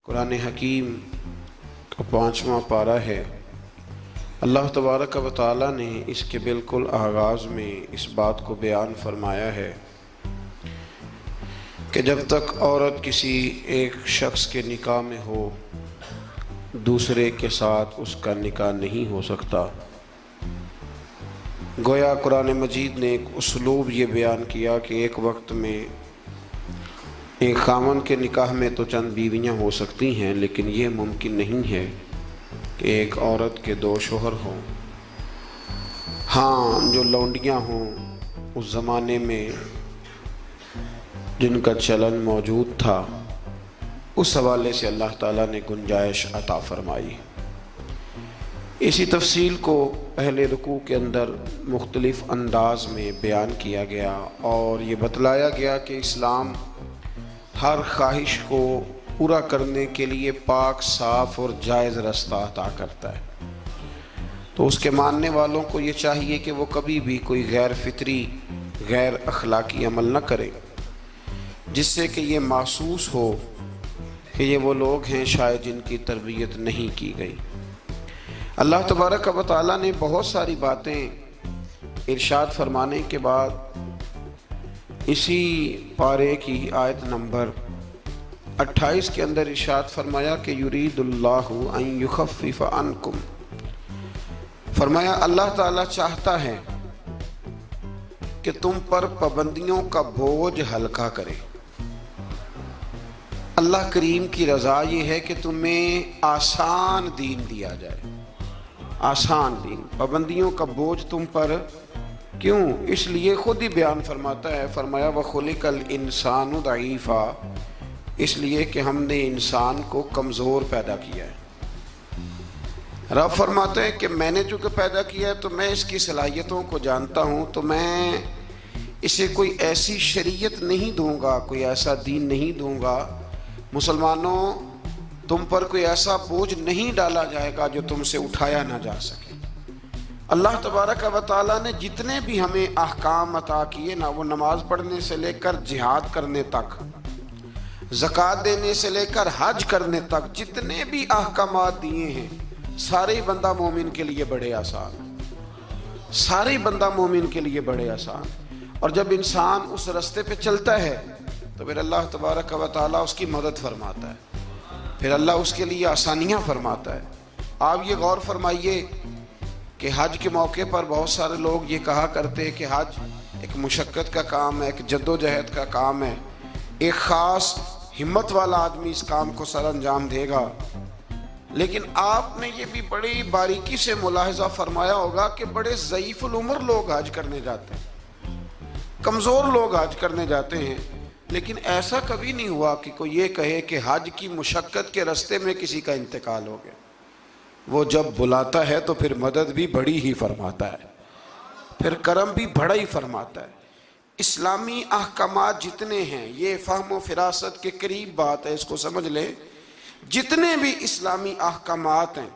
कुरान हकीम का 5वां पारा है। अल्लाह तबारक व तआला ने इसके बिल्कुल आगाज़ में इस बात को बयान फरमाया है कि जब तक औरत किसी एक शख्स के निकाह में हो, दूसरे के साथ उसका निकाह नहीं हो सकता। गोया कुरान मजीद ने एक उसलूब ये बयान किया कि एक वक्त में एक खामन के निकाह में तो चंद बीवियाँ हो सकती हैं, लेकिन ये मुमकिन नहीं है कि एक औरत के दो शोहर हों। हाँ, जो लौंडियाँ हों उस ज़माने में जिनका चलन मौजूद था, उस हवाले से अल्लाह ताला ने गुंजाइश अता फरमाई। इसी तफसील को पहले रुकू के अंदर मुख्तलिफ़ अंदाज में बयान किया गया और ये बतलाया गया कि इस्लाम हर ख्वाहिश को पूरा करने के लिए पाक, साफ़ और जायज़ रास्ता अता करता है। तो उसके मानने वालों को ये चाहिए कि वो कभी भी कोई गैर फितरी, गैर अखलाकी अमल न करें, जिससे कि ये महसूस हो कि ये वो लोग हैं शायद जिनकी तरबियत नहीं की गई। अल्लाह तबारक व तआला ने बहुत सारी बातें इरशाद फरमाने के बाद इसी पारे की आयत नंबर 28 के अंदर इरशाद फरमाया कि युरीदुल्लाहु अन युखफ्फिफ अन्कुम। फरमाया अल्लाह ताला चाहता है कि तुम पर पाबंदियों का बोझ हल्का करे। अल्लाह करीम की रज़ा ये है कि तुम्हें आसान दीन दिया जाए, आसान दीन। पाबंदियों का बोझ तुम पर क्यों? इसलिए खुद ही बयान फरमाता है, फरमाया व खुलिकल इंसानु दईफ़ा, इसलिए कि हमने इंसान को कमज़ोर पैदा किया है। रब फरमाते हैं कि मैंने चूँकि पैदा किया है तो मैं इसकी सलाहियतों को जानता हूँ, तो मैं इसे कोई ऐसी शरीयत नहीं दूँगा, कोई ऐसा दीन नहीं दूँगा। मुसलमानों, तुम पर कोई ऐसा बोझ नहीं डाला जाएगा जो तुमसे उठाया ना जा सके। अल्लाह तबारक व तआला ने जितने भी हमें अहकाम अता किए ना, वो नमाज पढ़ने से लेकर जिहाद करने तक, ज़कात देने से लेकर हज करने तक, जितने भी अहकामात दिए हैं सारे बंदा मोमिन के लिए बड़े आसान, सारे बंदा मोमिन के लिए बड़े आसान। और जब इंसान उस रास्ते पे चलता है तो फिर अल्लाह तबारक व तआला उसकी मदद फरमाता है, फिर अल्लाह उसके लिए आसानियाँ फरमाता है। आप ये गौर फरमाइए कि हज के मौके पर बहुत सारे लोग ये कहा करते हैं कि हज एक मुशक्क़त का काम है, एक जद्दोजहद का काम है, एक ख़ास हिम्मत वाला आदमी इस काम को सर अंजाम देगा। लेकिन आपने ये भी बड़ी बारीकी से मुलाहिज़ा फरमाया होगा कि बड़े ज़ईफ़ुल उम्र लोग हज करने जाते हैं, कमज़ोर लोग हज करने जाते हैं, लेकिन ऐसा कभी नहीं हुआ कि कोई ये कहे कि हज की मुशक्क़त के रास्ते में किसी का इंतकाल हो गया। वो जब बुलाता है तो फिर मदद भी बड़ी ही फरमाता है, फिर करम भी बड़ा ही फरमाता है। इस्लामी अहकामात जितने हैं, ये फ़हम व फ़िरासत के करीब बात है, इसको समझ लें। जितने भी इस्लामी अहकामात हैं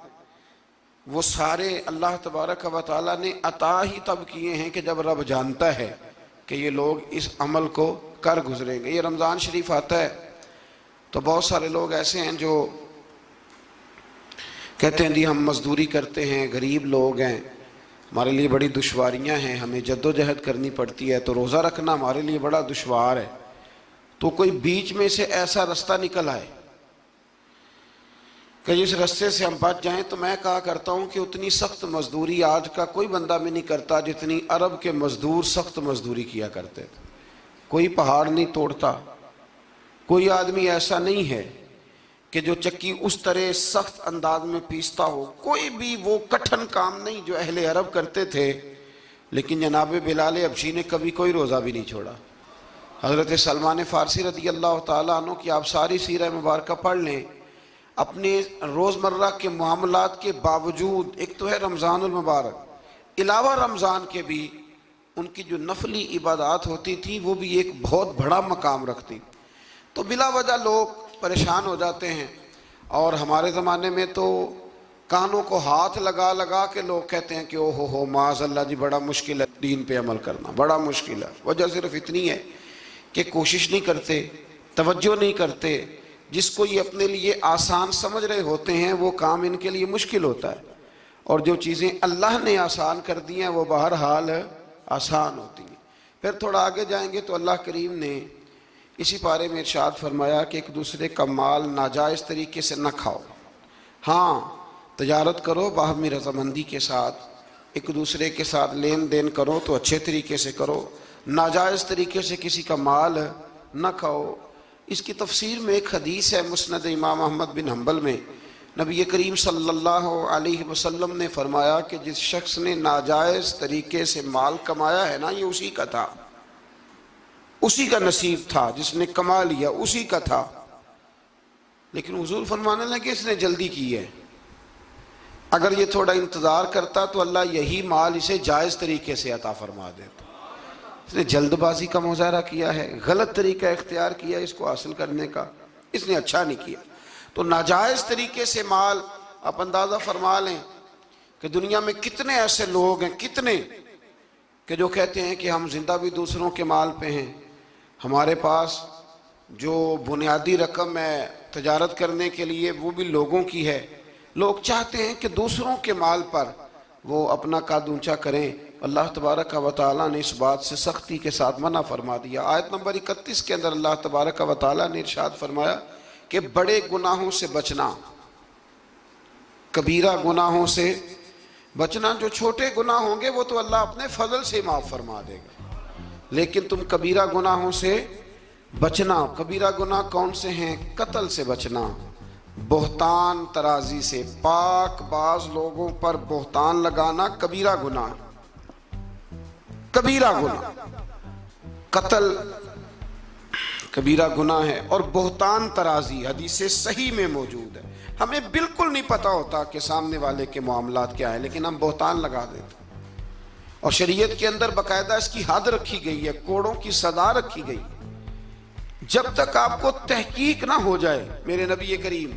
वो सारे अल्लाह तबारक व तआला ने अता ही तब किए हैं कि जब रब जानता है कि ये लोग इस अमल को कर गुजरेंगे। ये रमज़ान शरीफ आता है तो बहुत सारे लोग ऐसे हैं जो कहते हैं जी हम मजदूरी करते हैं, गरीब लोग हैं, हमारे लिए बड़ी दुश्वारियां हैं, हमें जद्दोजहद करनी पड़ती है, तो रोज़ा रखना हमारे लिए बड़ा दुश्वार है। तो कोई बीच में से ऐसा रास्ता निकल आए कि जिस रास्ते से हम बच जाएं, तो मैं कहा करता हूं कि उतनी सख्त मजदूरी आज का कोई बंदा भी नहीं करता जितनी अरब के मजदूर सख्त मजदूरी किया करते थे। कोई पहाड़ नहीं तोड़ता, कोई आदमी ऐसा नहीं है कि जो चक्की उस तरह सख्त अंदाज में पीसता हो, कोई भी वो कठिन काम नहीं जो अहले अरब करते थे। लेकिन जनाब बिलाल हबशी ने कभी कोई रोज़ा भी नहीं छोड़ा। हज़रत सलमान फ़ारसी रज़ी अल्लाह ताला अन्हु की आप सारी सीरह मुबारक पढ़ लें, अपने रोज़मर्रा के मामलात के बावजूद, एक तो है रमज़ानुल मुबारक, अलावा रमज़ान के भी उनकी जो नफली इबादत होती थी वो भी एक बहुत बड़ा मकाम रखती। तो बिला वजह लोग परेशान हो जाते हैं। और हमारे ज़माने में तो कानों को हाथ लगा लगा के लोग कहते हैं कि ओ हो माज़अल्लाह जी, बड़ा मुश्किल है दीन पे अमल करना, बड़ा मुश्किल है। वजह सिर्फ इतनी है कि कोशिश नहीं करते, तवज्जो नहीं करते, جس کو یہ اپنے لیے آسان سمجھ رہے ہوتے ہیں وہ کام ان کے لیے مشکل ہوتا ہے، اور جو چیزیں اللہ نے آسان کر دی ہیں وہ بہرحال آسان ہوتی ہیں۔ پھر تھوڑا آگے جائیں گے تو اللہ کریم نے اسی پارے میں ارشاد فرمایا کہ ایک دوسرے کا مال ناجائز طریقے سے نہ کھاؤ۔ ہاں، تجارت کرو باہمی رضامندی کے ساتھ، ایک دوسرے کے ساتھ لین دین کرو تو اچھے طریقے سے کرو، ناجائز طریقے سے کسی کا مال نہ کھاؤ۔ اس کی تفسیر میں ایک حدیث ہے مسند امام احمد بن حنبل میں، نبی کریم صلی اللہ علیہ وسلم نے فرمایا کہ جس شخص نے ناجائز طریقے سے مال کمایا ہے نا، یہ اسی کا تھا، اسی کا نصیب تھا، جس نے کما لیا اسی کا تھا۔ لیکن حضور فرمانے لگے اس نے جلدی کی ہے، اگر یہ تھوڑا انتظار کرتا تو اللہ یہی مال اسے جائز طریقے سے عطا فرما دیتا۔ اس نے جلد بازی کا مظاہرہ کیا ہے، غلط طریقہ اختیار کیا اس کو حاصل کرنے کا، اس نے اچھا نہیں کیا۔ تو ناجائز طریقے سے مال، آپ اندازہ فرما لیں کہ دنیا میں کتنے ایسے لوگ ہیں، کتنے کہ جو کہتے ہیں کہ ہم زندہ بھی دوسروں کے مال پہ ہیں، ہمارے پاس جو بنیادی رقم ہے تجارت کرنے کے لیے وہ بھی لوگوں کی ہے۔ لوگ چاہتے ہیں کہ دوسروں کے مال پر وہ اپنا قد اونچا کریں، اللہ تبارک و تعالیٰ نے اس بات سے سختی کے ساتھ منع فرما دیا۔ آیت نمبر 31 کے اندر اللہ تبارک و تعالیٰ نے ارشاد فرمایا کہ بڑے گناہوں سے بچنا، کبیرہ گناہوں سے بچنا، جو چھوٹے گناہ ہوں گے وہ تو اللہ اپنے فضل سے معاف فرما دے گا، لیکن تم کبیرہ گناہوں سے بچنا۔ کبیرہ گناہ کون سے ہیں؟ قتل سے بچنا، بہتان ترازی سے، پاک باز لوگوں پر بہتان لگانا کبیرہ گناہ، کبیرہ گناہ، قتل کبیرہ گناہ ہے، اور بہتان ترازی حدیث صحیح میں موجود ہے۔ ہمیں بالکل نہیں پتا ہوتا کہ سامنے والے کے معاملات کیا ہے، لیکن ہم بہتان لگا دیتے ہیں، اور شریعت کے اندر باقاعدہ اس کی حد رکھی گئی ہے، کوڑوں کی سزا رکھی گئی ہے۔ جب تک آپ کو تحقیق نہ ہو جائے، میرے نبی کریم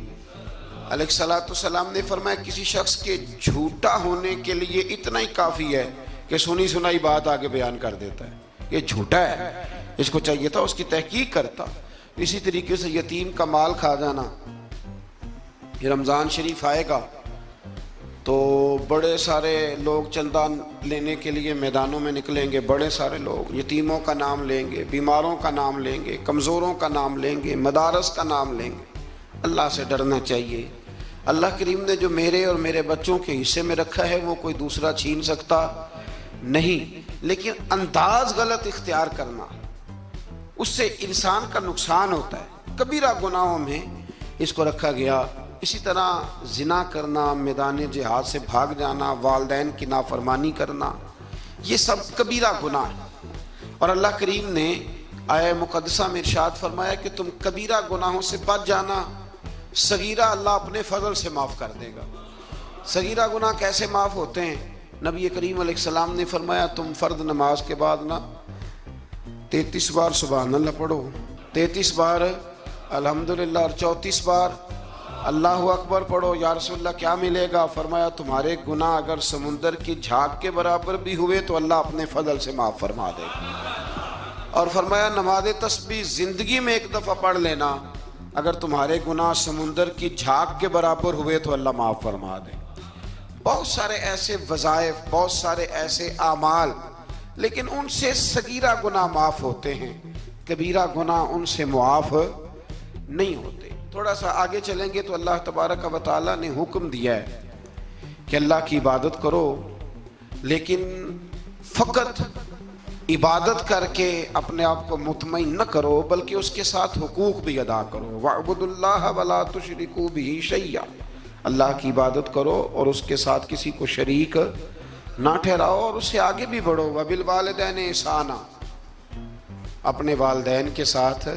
علیہ السلام نے فرمایا کسی شخص کے جھوٹا ہونے کے لیے اتنا ہی کافی ہے کہ سنی سنائی بات آگے بیان کر دیتا ہے، یہ جھوٹا ہے، اس کو چاہیے تھا اس کی تحقیق کرتا۔ اسی طریقے سے یتیم کا مال کھا جانا، یہ رمضان شریف آئے گا تو بڑے سارے لوگ چندہ لینے کے لیے میدانوں میں نکلیں گے، بڑے سارے لوگ یتیموں کا نام لیں گے، بیماروں کا نام لیں گے، کمزوروں کا نام لیں گے، مدارس کا نام لیں گے۔ اللہ سے ڈرنا چاہیے۔ اللہ کریم نے جو میرے اور میرے بچوں کے حصے میں رکھا ہے وہ کوئی دوسرا چھین سکتا نہیں، لیکن انداز غلط اختیار کرنا، اس سے انسان کا نقصان ہوتا ہے۔ کبیرہ گناہوں میں اس کو رکھا گیا۔ اسی طرح زنا کرنا، میدان جہاد سے بھاگ جانا، والدین کی نافرمانی کرنا، یہ سب کبیرہ گناہ ہے، اور اللہ کریم نے آیہ مقدسہ میں ارشاد فرمایا کہ تم کبیرہ گناہوں سے بچ جانا، صغیرہ اللہ اپنے فضل سے معاف کر دے گا۔ صغیرہ گناہ کیسے معاف ہوتے ہیں؟ نبی کریم علیہ السلام نے فرمایا تم فرض نماز کے بعد نا 33 بار سبحان اللہ پڑھو، 33 بار الحمدللہ، اور 34 بار اللہ اکبر پڑھو۔ یا رسول اللہ کیا ملے گا؟ فرمایا تمہارے گناہ اگر سمندر کی جھاگ کے برابر بھی ہوئے تو اللہ اپنے فضل سے معاف فرما دے گا۔ اور فرمایا نماز تسبیح زندگی میں ایک دفعہ پڑھ لینا، اگر تمہارے گناہ سمندر کی جھاگ کے برابر ہوئے تو اللہ معاف فرما دے۔ بہت سارے ایسے وظائف، بہت سارے ایسے اعمال، لیکن ان سے صغیرہ گناہ معاف ہوتے ہیں، کبیرہ گناہ ان سے معاف نہیں ہوتے۔ تھوڑا سا آگے چلیں گے تو اللہ تبارک و تعالیٰ نے حکم دیا ہے کہ اللہ کی عبادت کرو، لیکن فقط عبادت کر کے اپنے آپ کو مطمئن نہ کرو، بلکہ اس کے ساتھ حقوق بھی ادا کرو۔ وَاعْبُدُوا اللَّهَ وَلَا تُشْرِكُوا بِهِ شَيْئًا، اللہ کی عبادت کرو اور اس کے ساتھ کسی کو شریک نہ ٹھہراؤ، اور اس سے آگے بھی بڑھو۔ وَبِالْوَالِدَيْنِ إِحْسَانًا، اپنے والدین کے ساتھ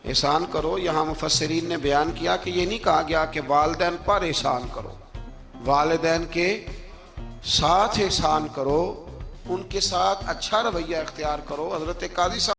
احسان کرو۔ یہاں مفسرین نے بیان کیا کہ یہ نہیں کہا گیا کہ والدین پر احسان کرو، والدین کے ساتھ احسان کرو، ان کے ساتھ اچھا رویہ اختیار کرو۔ حضرت قاضی صاحب